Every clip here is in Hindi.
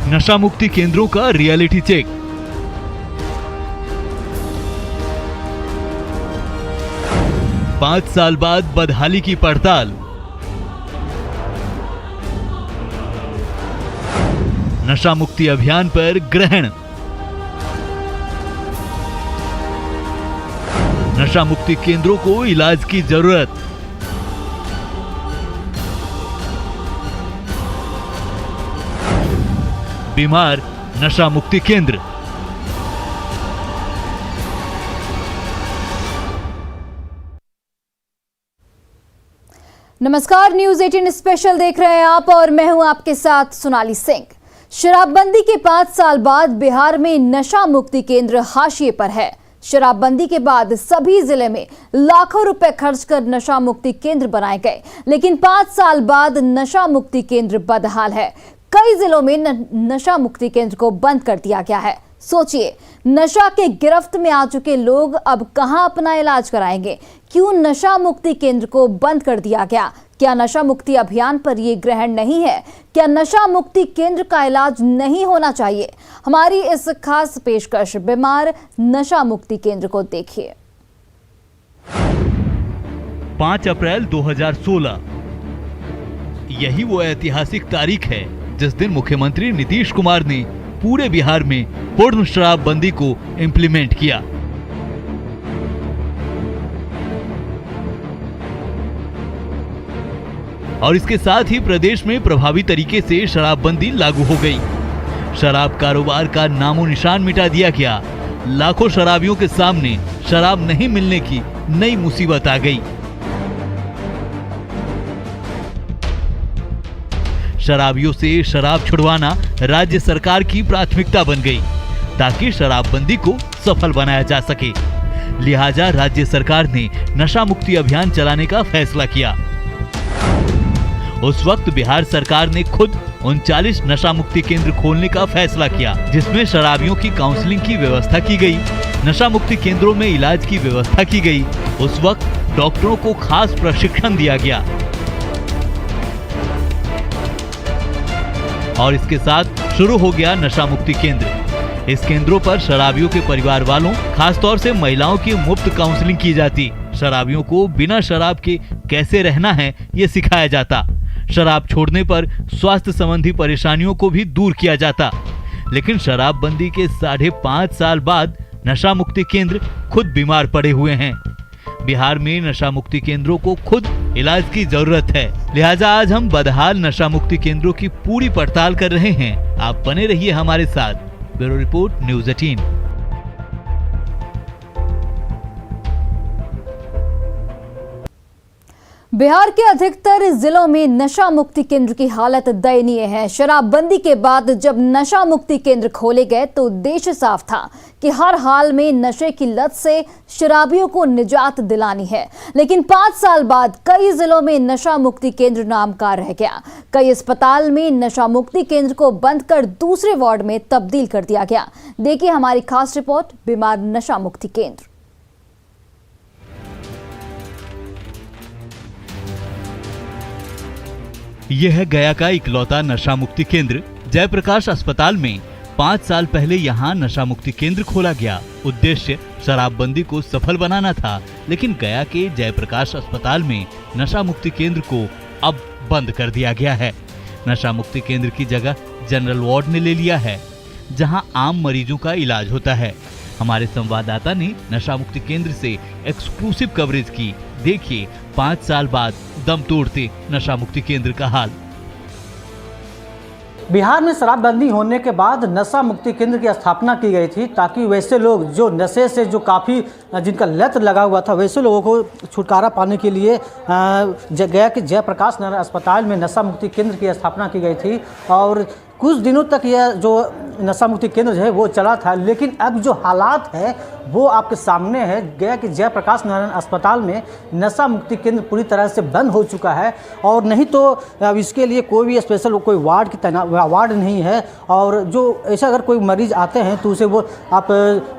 नशा मुक्ति केंद्रों का रियलिटी चेक। पांच साल बाद बदहाली की पड़ताल। नशा मुक्ति अभियान पर ग्रहण। नशा मुक्ति केंद्रों को इलाज की जरूरत। बीमार नशा मुक्ति केंद्र। नमस्कार, न्यूज 18 स्पेशल देख रहे हैं आप और मैं हूं आपके साथ सोनाली सिंह। शराबबंदी के 5 साल बाद बिहार में नशा मुक्ति केंद्र हाशिए पर है। शराबबंदी के बाद सभी जिले में लाखों रुपए खर्च कर नशा मुक्ति केंद्र बनाए गए, लेकिन 5 साल बाद नशा मुक्ति केंद्र बदहाल है। कई जिलों में नशा मुक्ति केंद्र को बंद कर दिया गया है। सोचिए, नशा के गिरफ्त में आ चुके लोग अब कहां अपना इलाज कराएंगे? क्यों नशा मुक्ति केंद्र को बंद कर दिया गया? क्या नशा मुक्ति अभियान पर यह ग्रहण नहीं है? क्या नशा मुक्ति केंद्र का इलाज नहीं होना चाहिए? हमारी इस खास पेशकश बीमार नशा मुक्ति केंद्र को देखिए। 5 अप्रैल 2016 यही वो ऐतिहासिक तारीख है जिस दिन मुख्यमंत्री नीतीश कुमार ने पूरे बिहार में पूर्ण शराबबंदी को इंप्लीमेंट किया। और इसके साथ ही प्रदेश में प्रभावी तरीके से शराबबंदी लागू हो गई। शराब कारोबार का नामो निशान मिटा दिया गया। लाखों शराबियों के सामने शराब नहीं मिलने की नई मुसीबत आ गई। शराबियों से शराब छुड़वाना राज्य सरकार की प्राथमिकता बन गई ताकि शराबबंदी को सफल बनाया जा सके। लिहाजा राज्य सरकार ने नशा मुक्ति अभियान चलाने का फैसला किया। उस वक्त बिहार सरकार ने खुद 39 नशा मुक्ति केंद्र खोलने का फैसला किया, जिसमें शराबियों की काउंसलिंग की व्यवस्था की गई, नशा मुक्ति केंद्रों में इलाज की व्यवस्था की गई। उस वक्त डॉक्टरों को खास प्रशिक्षण दिया गया और इसके साथ शुरू हो गया नशा मुक्ति केंद्र। इस केंद्रों पर शराबियों के परिवार वालों, खासतौर से महिलाओं की मुफ्त काउंसलिंग की जाती। शराबियों को बिना शराब के कैसे रहना है ये सिखाया जाता। शराब छोड़ने पर स्वास्थ्य संबंधी परेशानियों को भी दूर किया जाता। लेकिन शराबबंदी के 5.5 साल बाद नशा मुक्ति केंद्र खुद बीमार पड़े हुए हैं। बिहार में नशा मुक्ति केंद्रों को खुद इलाज की जरूरत है। लिहाजा आज हम बदहाल नशा मुक्ति केंद्रों की पूरी पड़ताल कर रहे हैं। आप बने रहिए हमारे साथ। Bureau report, news 18। बिहार के अधिकतर जिलों में नशा मुक्ति केंद्र की हालत दयनीय है। शराबबंदी के बाद जब नशा मुक्ति केंद्र खोले गए तो उद्देश्य साफ था कि हर हाल में नशे की लत से शराबियों को निजात दिलानी है। लेकिन 5 साल बाद कई जिलों में नशा मुक्ति केंद्र नामकार रह गया। कई अस्पताल में नशा मुक्ति केंद्र को बंद कर दूसरे वार्ड में तब्दील कर दिया गया। देखिए हमारी खास रिपोर्ट, बीमार नशा मुक्ति केंद्र। यह है गया का इकलौता नशा मुक्ति केंद्र जयप्रकाश अस्पताल में। 5 साल पहले यहाँ नशा मुक्ति केंद्र खोला गया। उद्देश्य शराबबंदी को सफल बनाना था, लेकिन गया के जयप्रकाश अस्पताल में नशा मुक्ति केंद्र को अब बंद कर दिया गया है। नशा मुक्ति केंद्र की जगह जनरल वार्ड ने ले लिया है, जहाँ आम मरीजों का इलाज होता है। हमारे संवाददाता ने नशा मुक्ति केंद्र से एक्सक्लूसिव कवरेज की। देखिए 5 साल बाद दम तोड़ते नशा मुक्ति केंद्र का हाल। बिहार में शराबबंदी होने के बाद नशा मुक्ति केंद्र की स्थापना की गई थी ताकि वैसे लोग जो नशे से जो काफ़ी जिनका लत लगा हुआ था, वैसे लोगों को छुटकारा पाने के लिए गया कि जयप्रकाश अस्पताल में नशा मुक्ति केंद्र की स्थापना की गई थी। और कुछ दिनों तक यह जो नशा मुक्ति केंद्र जो है वो चला था, लेकिन अब जो हालात है वो आपके सामने है। गया कि जयप्रकाश नारायण अस्पताल में नशा मुक्ति केंद्र पूरी तरह से बंद हो चुका है, और नहीं तो अब इसके लिए कोई भी स्पेशल कोई वार्ड नहीं है। और जो ऐसा अगर कोई मरीज आते हैं तो उसे वो आप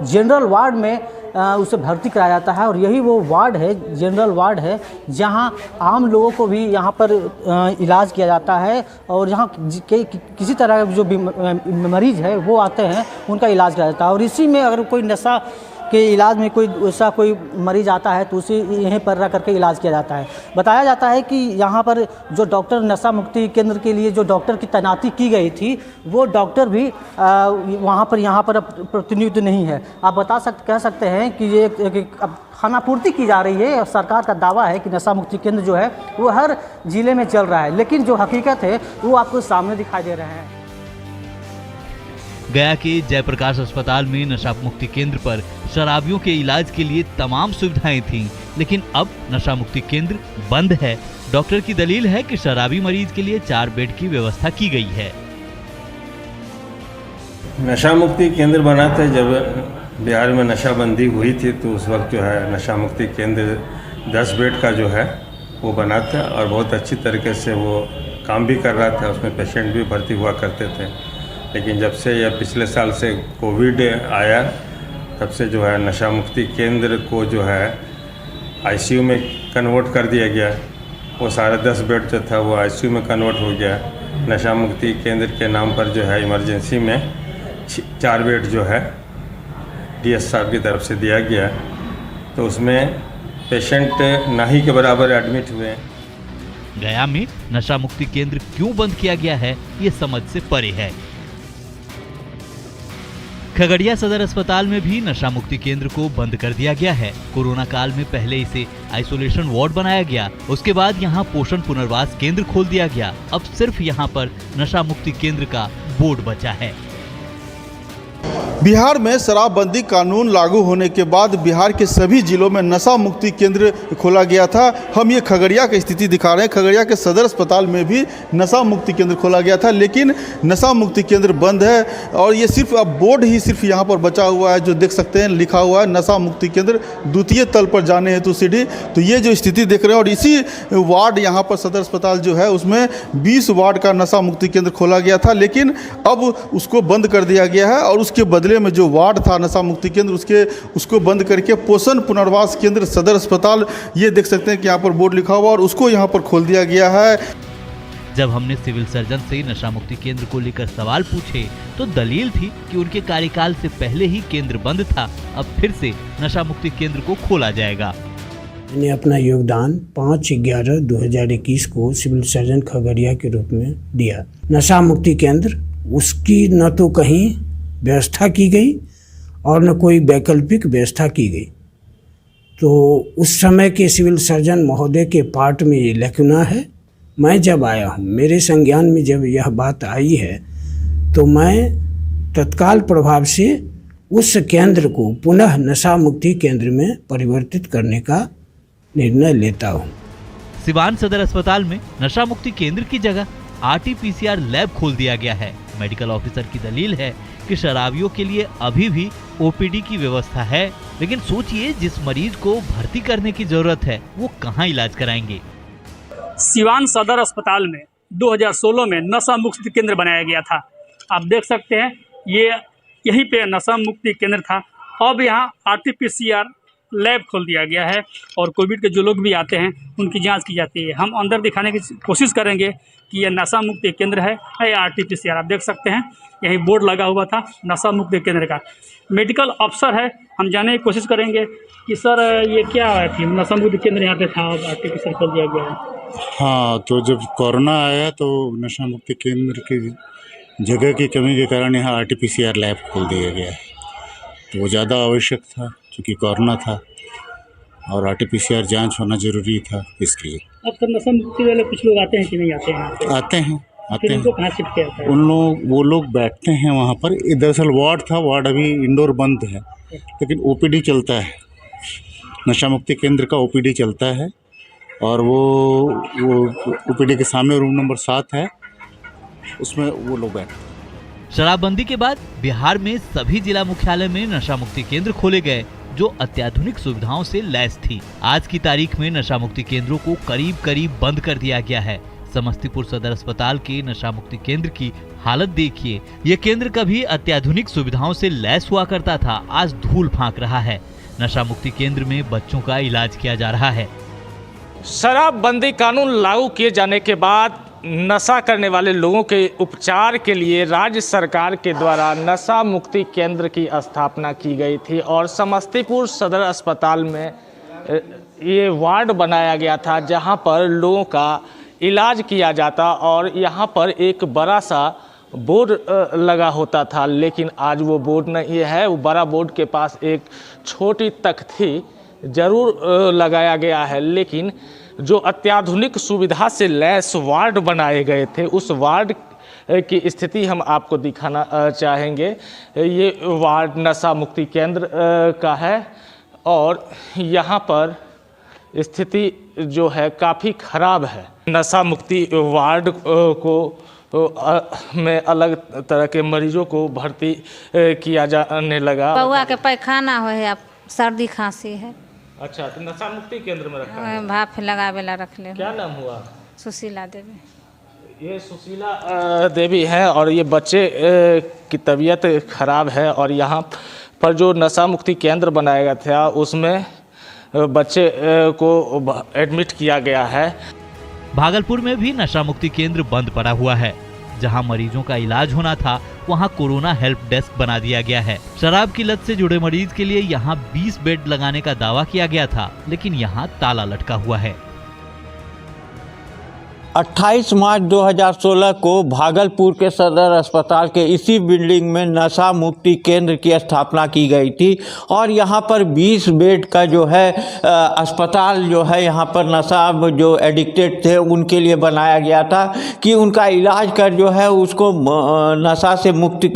जनरल वार्ड में उसे भर्ती कराया जाता है, और यही वो वार्ड है, जनरल वार्ड है, जहां आम लोगों को भी यहां पर इलाज किया जाता है, और जहां किसी तरह के जो भी मरीज है वो आते हैं उनका इलाज किया जाता है। और इसी में अगर कोई नशा के इलाज में कोई ऐसा कोई मरीज आता है तो उसे यहीं पर रह करके इलाज किया जाता है। बताया जाता है कि यहाँ पर जो डॉक्टर नशा मुक्ति केंद्र के लिए जो डॉक्टर की तैनाती की गई थी वो डॉक्टर भी यहाँ पर प्रतिनियुक्त नहीं है। आप कह सकते हैं कि ये अब खानापूर्ति की जा रही है, और सरकार का दावा है कि नशा मुक्ति केंद्र जो है वो हर जिले में चल रहा है, लेकिन जो हकीकत है वो आपको सामने दिखाई दे रहे हैं। गया के जयप्रकाश अस्पताल में नशा मुक्ति केंद्र पर शराबियों के इलाज के लिए तमाम सुविधाएं थीं, लेकिन अब नशा मुक्ति केंद्र बंद है। डॉक्टर की दलील है कि शराबी मरीज के लिए 4 बेड की व्यवस्था की गई है। नशा मुक्ति केंद्र बना था जब बिहार में नशाबंदी हुई थी, तो उस वक्त जो है नशा मुक्ति केंद्र 10 बेड का जो है वो बना था, और बहुत अच्छी तरीके से वो काम भी कर रहा था। उसमें पेशेंट भी भर्ती हुआ करते थे। लेकिन जब से यह पिछले साल से कोविड आया, तब से जो है नशा मुक्ति केंद्र को जो है आईसीयू में कन्वर्ट कर दिया गया। वो सारा 10 बेड जो था वो आईसीयू में कन्वर्ट हो गया। नशा मुक्ति केंद्र के नाम पर जो है इमरजेंसी में 4 बेड जो है डीएस साहब की तरफ से दिया गया, तो उसमें पेशेंट ना ही के बराबर एडमिट हुए। गया में नशा मुक्ति केंद्र क्यों बंद किया गया है, ये समझ से परे है। खगड़िया सदर अस्पताल में भी नशा मुक्ति केंद्र को बंद कर दिया गया है। कोरोना काल में पहले इसे आइसोलेशन वार्ड बनाया गया, उसके बाद यहाँ पोषण पुनर्वास केंद्र खोल दिया गया। अब सिर्फ यहाँ पर नशा मुक्ति केंद्र का बोर्ड बचा है। बिहार में शराबबंदी कानून लागू होने के बाद बिहार के सभी जिलों में नशा मुक्ति केंद्र खोला गया था। हम ये खगड़िया की स्थिति दिखा रहे हैं। खगड़िया के सदर अस्पताल में भी नशा मुक्ति केंद्र खोला गया था, लेकिन नशा मुक्ति केंद्र बंद है, और ये सिर्फ अब बोर्ड ही सिर्फ यहाँ पर बचा हुआ है, जो देख सकते हैं लिखा हुआ है नशा मुक्ति केंद्र, द्वितीय तल पर जाने हेतु सीढ़ी। तो ये जो स्थिति देख रहे हैं, और इसी वार्ड यहाँ पर सदर अस्पताल जो है उसमें 20 वार्ड का नशा मुक्ति केंद्र खोला गया था, लेकिन अब उसको बंद कर दिया गया है, और उसके बदले में जो वार्ड था नशा मुक्ति केंद्र उसको बंद करके पोषण पुनर्वास केंद्र सदर अस्पताल, ये देख सकते हैं कि यहाँ पर बोर्ड लिखा हुआ, और उसको यहाँ पर खोल दिया गया है। जब हमने सिविल सर्जन से नशा मुक्ति केंद्र को लेकर सवाल पूछे तो दलील थी कि उनके कार्यकाल से पहले ही केंद्र बंद था, अब फिर से नशा मुक्ति केंद्र को खोला जाएगा। मैंने अपना योगदान 5/11/2021 को सिविल सर्जन खगड़िया के रूप में दिया। नशा मुक्ति केंद्र उसकी न तो कहीं व्यवस्था की गई और न कोई वैकल्पिक व्यवस्था की गई। तो उस समय के सिविल सर्जन महोदय के पार्ट में ये लकुना है। मैं जब आया हूँ, मेरे संज्ञान में जब यह बात आई है, तो मैं तत्काल प्रभाव से उस केंद्र को पुनः नशा मुक्ति केंद्र में परिवर्तित करने का निर्णय लेता हूँ। सिवान सदर अस्पताल में नशा मुक्ति केंद्र की जगह RT-PCR लैब खोल दिया गया है। मेडिकल ऑफिसर की दलील है कि शराबियों के लिए अभी भी OPD की व्यवस्था है, लेकिन सोचिए जिस मरीज को भर्ती करने की जरूरत है वो कहाँ इलाज कराएंगे। सिवान सदर अस्पताल में 2016 में नशा मुक्ति केंद्र बनाया गया था। आप देख सकते हैं ये यहीं पे नशा मुक्ति केंद्र था। अब यहाँ RT-PCR लैब खोल दिया गया है, और कोविड के जो लोग भी आते हैं उनकी जांच की जाती है। हम अंदर दिखाने की कोशिश करेंगे कि ये नशा मुक्ति केंद्र है या RT-PCR। आप देख सकते हैं यही बोर्ड लगा हुआ था नशा मुक्ति केंद्र का। मेडिकल अफसर है, हम जानने की कोशिश करेंगे कि सर ये क्या थी, नशा मुक्ति केंद्र यहाँ पे था, अब RT-PCR खोल दिया गया है। हाँ, तो जब कोरोना आया तो नशा मुक्ति केंद्र की जगह की कमी के कारण यहाँ RT-PCR लैब खोल दिया गया है। तो वो ज़्यादा आवश्यक था क्योंकि कोरोना था और RT-PCR जांच होना ज़रूरी था, इसलिए। अब सर नशा मुक्ति वाले कुछ लोग आते हैं कि नहीं आते हैं? आते हैं। उनको कहाँ शिफ्ट किया जाता है? वो लोग बैठते हैं वहाँ पर। दरअसल वार्ड था, वार्ड अभी इंडोर बंद है, लेकिन OPD चलता है। नशा मुक्ति केंद्र का OPD चलता है, और वो OPD के सामने रूम नंबर 7 है, उसमें वो लोग बैठते हैं। शराबबंदी के बाद बिहार में सभी जिला मुख्यालय में नशा मुक्ति केंद्र खोले गए जो अत्याधुनिक सुविधाओं से लैस थी। आज की तारीख में नशा मुक्ति केंद्रों को करीब करीब बंद कर दिया गया है। समस्तीपुर सदर अस्पताल के नशा मुक्ति केंद्र की हालत देखिए। ये केंद्र कभी अत्याधुनिक सुविधाओं से लैस हुआ करता था, आज धूल फांक रहा है। नशा मुक्ति केंद्र में बच्चों का इलाज किया जा रहा है। शराबबंदी कानून लागू किए जाने के बाद नशा करने वाले लोगों के उपचार के लिए राज्य सरकार के द्वारा नशा मुक्ति केंद्र की स्थापना की गई थी और समस्तीपुर सदर अस्पताल में ये वार्ड बनाया गया था जहां पर लोगों का इलाज किया जाता और यहां पर एक बड़ा सा बोर्ड लगा होता था, लेकिन आज वो बोर्ड नहीं है। वो बड़ा बोर्ड के पास एक छोटी तख्ती जरूर लगाया गया है, लेकिन जो अत्याधुनिक सुविधा से लैस वार्ड बनाए गए थे उस वार्ड की स्थिति हम आपको दिखाना चाहेंगे। ये वार्ड नशा मुक्ति केंद्र का है और यहाँ पर स्थिति जो है काफ़ी ख़राब है। नशा मुक्ति वार्ड में अलग तरह के मरीजों को भर्ती किया जाने लगा। बउआ के पैखाना हो है, सर्दी खांसी है। अच्छा, तो नशा मुक्ति केंद्र में रखा है। भाप लगावेला रख ले। क्या नाम हुआ? सुशीला देवी। ये सुशीला देवी है और ये बच्चे की तबीयत खराब है और यहाँ पर जो नशा मुक्ति केंद्र बनाया गया था उसमें बच्चे को एडमिट किया गया है। भागलपुर में भी नशा मुक्ति केंद्र बंद पड़ा हुआ है। जहां मरीजों का इलाज होना था वहां कोरोना हेल्प डेस्क बना दिया गया है। शराब की लत से जुड़े मरीज के लिए यहां 20 बेड लगाने का दावा किया गया था, लेकिन यहां ताला लटका हुआ है। 28 मार्च 2016 को भागलपुर के सदर अस्पताल के इसी बिल्डिंग में नशा मुक्ति केंद्र की स्थापना की गई थी और यहाँ पर 20 बेड का जो है अस्पताल जो है यहाँ पर नशा जो एडिक्टेड थे उनके लिए बनाया गया था कि उनका इलाज कर जो है उसको नशा से मुक्ति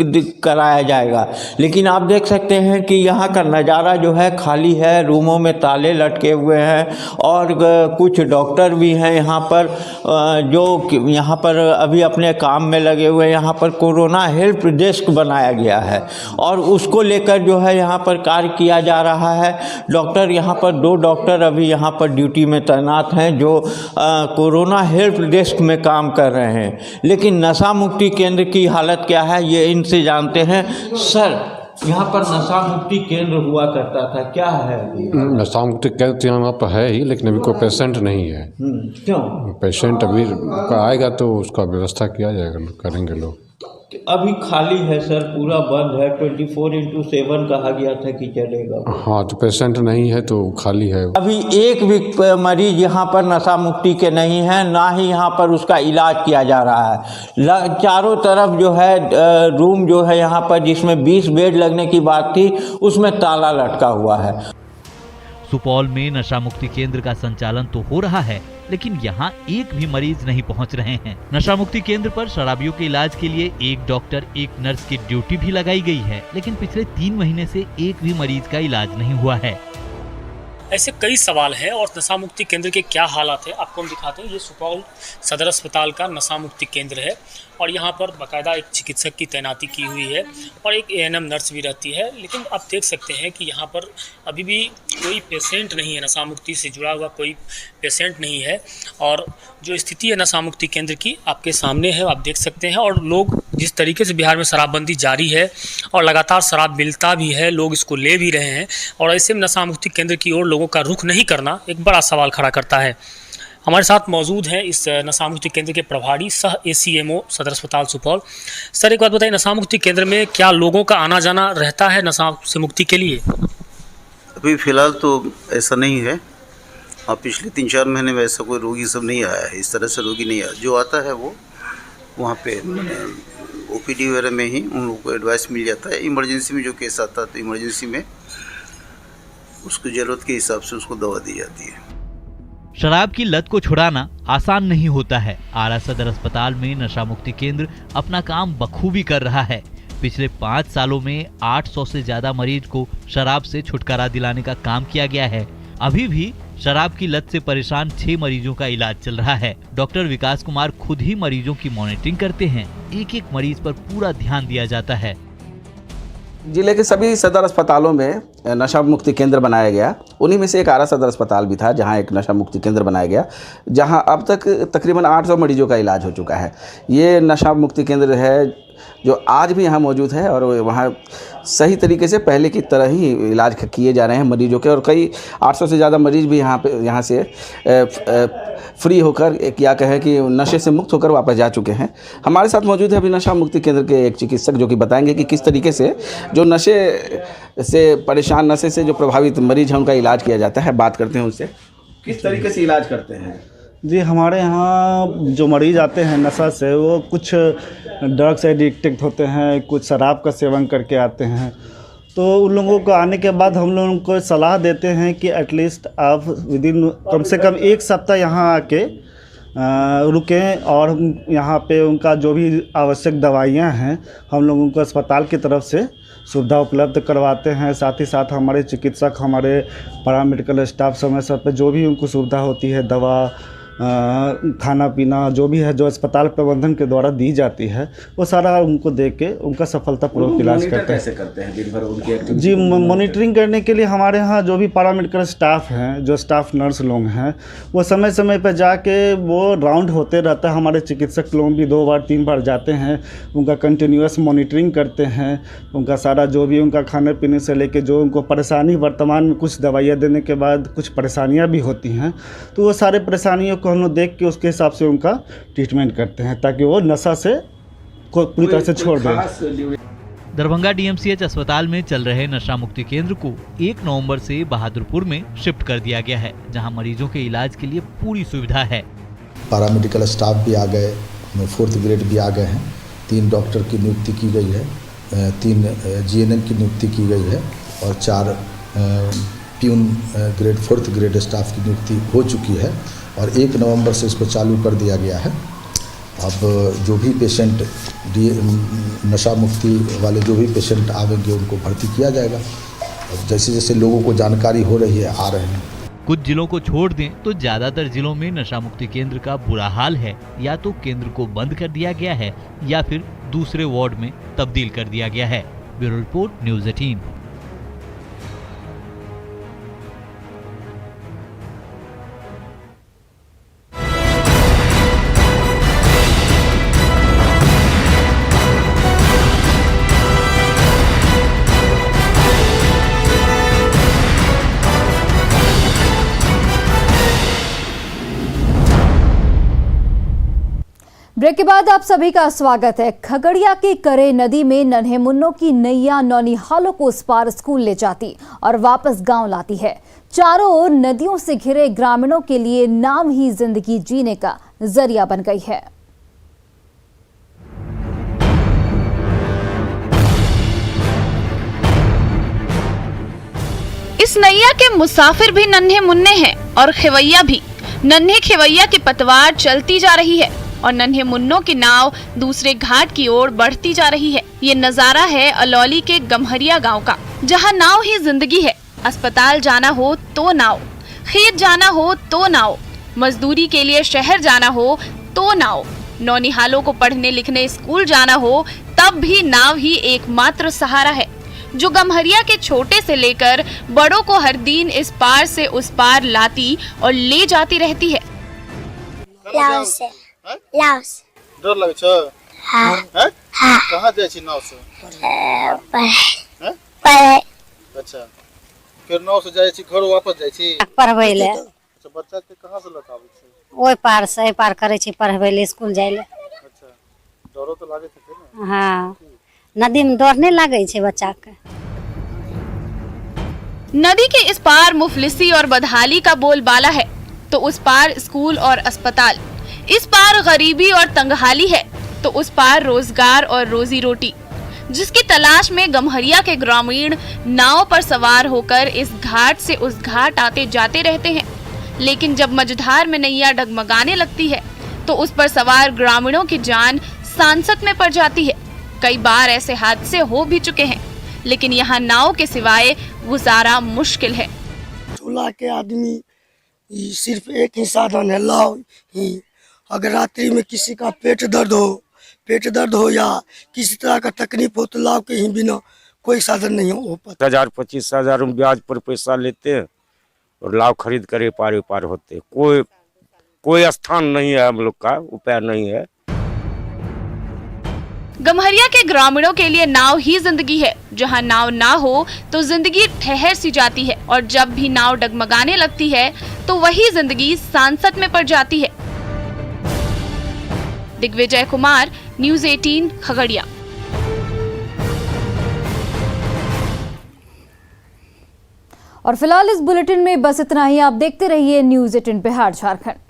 कराया जाएगा। लेकिन आप देख सकते हैं कि यहाँ का नज़ारा जो है खाली है, रूमों में ताले लटके हुए हैं और कुछ डॉक्टर भी हैं यहाँ पर जो यहाँ पर अभी अपने काम में लगे हुए हैं। यहाँ पर कोरोना हेल्प डेस्क बनाया गया है और उसको लेकर जो है यहाँ पर कार्य किया जा रहा है। डॉक्टर यहाँ पर 2 डॉक्टर अभी यहाँ पर ड्यूटी में तैनात हैं जो कोरोना हेल्प डेस्क में काम कर रहे हैं। लेकिन नशा मुक्ति केंद्र की हालत क्या है ये इनसे जानते हैं। सर, यहाँ पर नशा मुक्ति केंद्र हुआ करता था, क्या है? नशा मुक्ति केंद्र यहाँ पर है ही, लेकिन अभी कोई पेशेंट नहीं है। क्यों? पेशेंट अभी आएगा तो उसका व्यवस्था किया जाएगा, करेंगे लोग। अभी खाली है सर, पूरा बंद है। 24/7 कहा गया था कि चलेगा। हाँ, तो पेशेंट नहीं है तो खाली है। अभी एक भी मरीज यहाँ पर नशा मुक्ति के नहीं है, ना ही यहाँ पर उसका इलाज किया जा रहा है। चारों तरफ जो है रूम जो है यहाँ पर जिसमें 20 बेड लगने की बात थी उसमें ताला लटका हुआ है। सुपौल में नशा मुक्ति केंद्र का संचालन तो हो रहा है, लेकिन यहाँ एक भी मरीज नहीं पहुँच रहे हैं। नशा मुक्ति केंद्र पर शराबियों के इलाज के लिए एक डॉक्टर, एक नर्स की ड्यूटी भी लगाई गई है, लेकिन पिछले 3 महीने से एक भी मरीज का इलाज नहीं हुआ है। ऐसे कई सवाल हैं और नशा मुक्ति केंद्र के क्या हालात है आपको हम दिखाते हैं। ये सुपौल सदर अस्पताल का नशा मुक्ति केंद्र है और यहाँ पर बाकायदा एक चिकित्सक की तैनाती की हुई है और एक ANM नर्स भी रहती है। लेकिन आप देख सकते हैं कि यहाँ पर अभी भी कोई पेशेंट नहीं है, नशा मुक्ति से जुड़ा हुआ कोई पेशेंट नहीं है। और जो स्थिति है नशा मुक्ति केंद्र की आपके सामने है, आप देख सकते हैं। और लोग जिस तरीके से बिहार में शराबबंदी जारी है और लगातार शराब मिलता भी है, लोग इसको ले भी रहे हैं और ऐसे में नशा मुक्ति केंद्र की ओर लोगों का रुख नहीं करना एक बड़ा सवाल खड़ा करता है। हमारे साथ मौजूद हैं इस नशा मुक्ति केंद्र के प्रभारी सह ACMO सदर अस्पताल सुपौल। सर, एक बात बताइए, नशा मुक्ति केंद्र में क्या लोगों का आना जाना रहता है नशा से मुक्ति के लिए? अभी फ़िलहाल तो ऐसा नहीं है। पिछले 3-4 महीने में ऐसा कोई रोगी सब नहीं आया है, इस तरह से रोगी नहीं आया। जो आता है वो वहाँ पे OPD वगैरह में ही उन लोगों को एडवाइस मिल जाता है। इमरजेंसी में जो केस आता है तो इमरजेंसी में उसकी ज़रूरत के हिसाब से उसको दवा दी जाती है। शराब की लत को छुड़ाना आसान नहीं होता है। आरा सदर अस्पताल में नशा मुक्ति केंद्र अपना काम बखूबी कर रहा है। पिछले 5 सालों में 800 से ज्यादा मरीज को शराब से छुटकारा दिलाने का काम किया गया है। अभी भी शराब की लत से परेशान 6 मरीजों का इलाज चल रहा है। डॉक्टर विकास कुमार खुद ही मरीजों की मॉनिटरिंग करते हैं। एक एक मरीज पर पूरा ध्यान दिया जाता है। जिले के सभी सदर अस्पतालों में नशा मुक्ति केंद्र बनाया गया। उन्हीं में से एक आरा सदर अस्पताल भी था जहां एक नशा मुक्ति केंद्र बनाया गया, जहां अब तक तकरीबन 800 मरीजों का इलाज हो चुका है। ये नशा मुक्ति केंद्र है जो आज भी यहाँ मौजूद है और वहाँ सही तरीके से पहले की तरह ही इलाज किए जा रहे हैं मरीजों के, और कई 800 से ज़्यादा मरीज भी यहाँ से फ्री होकर क्या कहें कि नशे से मुक्त होकर वापस जा चुके हैं। हमारे साथ मौजूद है अभी नशा मुक्ति केंद्र के एक चिकित्सक जो कि बताएंगे कि किस तरीके से जो नशे से परेशान, नशे से जो प्रभावित मरीज हैं उनका इलाज किया जाता है। बात करते हैं उनसे, किस तरीके से इलाज करते हैं। जी, हमारे यहाँ जो मरीज आते हैं नशा से, वो कुछ ड्रग से एडिक्टेड होते हैं, कुछ शराब का सेवन करके आते हैं। तो उन लोगों को आने के बाद हम लोगों को सलाह देते हैं कि एटलीस्ट आप विदिन कम से कम 1 सप्ताह यहाँ आके रुकें, और यहाँ पे उनका जो भी आवश्यक दवाइयाँ हैं हम लोगों को अस्पताल की तरफ से सुविधा उपलब्ध करवाते हैं। साथ ही साथ हमारे चिकित्सक, हमारे पैरामेडिकल स्टाफ समय समय पर जो भी उनको सुविधा होती है, दवा, खाना पीना जो भी है, जो अस्पताल प्रबंधन के द्वारा दी जाती है, वो सारा उनको दे के उनका सफलतापूर्वक इलाज करते हैं। कैसे करते हैं दिन भर उनकी एक्टिविटी? जी, मॉनिटरिंग करने के लिए हमारे यहाँ जो भी पैरामेडिकल स्टाफ हैं, जो स्टाफ नर्स लोग हैं, वो समय समय पर जाके वो राउंड होते रहता है। हमारे चिकित्सक लोग भी 2 बार 3 बार जाते हैं, उनका कंटिन्यूअस मॉनिटरिंग करते हैं। उनका सारा जो भी उनका खाने पीने से लेके जो उनको परेशानी, वर्तमान में कुछ दवाइयाँ देने के बाद कुछ परेशानियाँ भी होती हैं, तो वो सारे परेशानियों को हम लोग देख के उसके हिसाब से उनका ट्रीटमेंट करते हैं ताकि वो नशा से पूरी तरह से छोड़ दें। दरभंगा डीएमसीएच अस्पताल में चल रहे नशा मुक्ति केंद्र को 1 नवंबर से बहादुरपुर में शिफ्ट कर दिया गया है, जहां मरीजों के इलाज के लिए पूरी सुविधा है। पैरामेडिकल स्टाफ भी आ गए, 4th ग्रेड भी आ गए हैं। 3 डॉक्टर की नियुक्ति की गई है, 3 जीएनएम की नियुक्ति की गई है और 4 peon grade 4th grade staff की नियुक्ति हो चुकी है और 1 नवंबर से इसको चालू कर दिया गया है। अब जो भी पेशेंट नशा मुक्ति वाले जो भी पेशेंट आवेंगे उनको भर्ती किया जाएगा। अब जैसे जैसे लोगों को जानकारी हो रही है, आ रहे हैं। कुछ जिलों को छोड़ दें तो ज्यादातर जिलों में नशा मुक्ति केंद्र का बुरा हाल है। या तो केंद्र को बंद कर दिया गया है या फिर दूसरे वार्ड में तब्दील कर दिया गया है। Bureau report, news 18। ब्रेक के बाद आप सभी का स्वागत है। खगड़िया के करे नदी में नन्हे मुन्नों की नैया नौनिहालों को उस पार स्कूल ले जाती और वापस गांव लाती है। चारों ओर नदियों से घिरे ग्रामीणों के लिए नाव ही जिंदगी जीने का जरिया बन गई है। इस नैया के मुसाफिर भी नन्हे मुन्ने हैं और खेवैया भी। नन्हे खेवैया की पतवार चलती जा रही है और नन्हे मुन्नों की नाव दूसरे घाट की ओर बढ़ती जा रही है। ये नजारा है अलौली के गम्हरिया गांव का, जहां नाव ही जिंदगी है। अस्पताल जाना हो तो नाव, खेत जाना हो तो नाव, मजदूरी के लिए शहर जाना हो तो नाव, नौनिहालों को पढ़ने लिखने स्कूल जाना हो तब भी नाव ही एकमात्र सहारा है, जो गम्हरिया के छोटे से लेकर बड़ों को हर दिन इस पार से उस पार लाती और ले जाती रहती है। लाओस डर लगे छ? हाँ। हैं? हाँ। कहाँ जाए छी नाव से? पढ़े। अच्छा, फिर नाव से जाए छी घर वापस जाए छी? पढ़बै ले। अच्छा, बच्चा के कहाँ से लटाबै छी? ओइ पार से पार करे छी पढ़बै ले, स्कूल जाए ले। अच्छा, डरो तो लागे थे ना? हाँ, नदी में डर नहीं लागे छे बच्चा के। नदी के इस पार मुफलिसी और बदहाली का बोलबाला है तो उस पार स्कूल और अस्पताल, इस पार गरीबी और तंगहाली है तो उस पार रोजगार और रोजी रोटी, जिसकी तलाश में गम्हरिया के ग्रामीण नाव पर सवार होकर इस घाट से उस घाट आते जाते रहते हैं। लेकिन जब मझधार में नैया डगमगाने लगती है तो उस पर सवार ग्रामीणों की जान सांसत में पड़ जाती है। कई बार ऐसे हादसे हो भी चुके हैं, लेकिन यहाँ नाव के सिवाय गुजारा मुश्किल है। टोला के आदमी ये सिर्फ एक ही साधन है, नाव ही। अगर रात्रि में किसी का पेट दर्द हो या किसी तरह का तकलीफ हो तो नाव के ही बिना कोई साधन नहीं हो पाता। 1000-25,000 ब्याज पर पैसा लेते हैं और नाव खरीद कर पार होते। कोई स्थान नहीं है, हम लोग का उपाय नहीं है। गम्हरिया के ग्रामीणों के लिए नाव ही जिंदगी है। जहां नाव ना हो तो जिंदगी ठहर सी जाती है और जब भी नाव डगमगाने लगती है तो वही जिंदगी सांसत में पड़ जाती है। दिग्विजय कुमार, न्यूज़ 18 खगड़िया। और फिलहाल इस बुलेटिन में बस इतना ही। आप देखते रहिए न्यूज़ 18 बिहार झारखंड।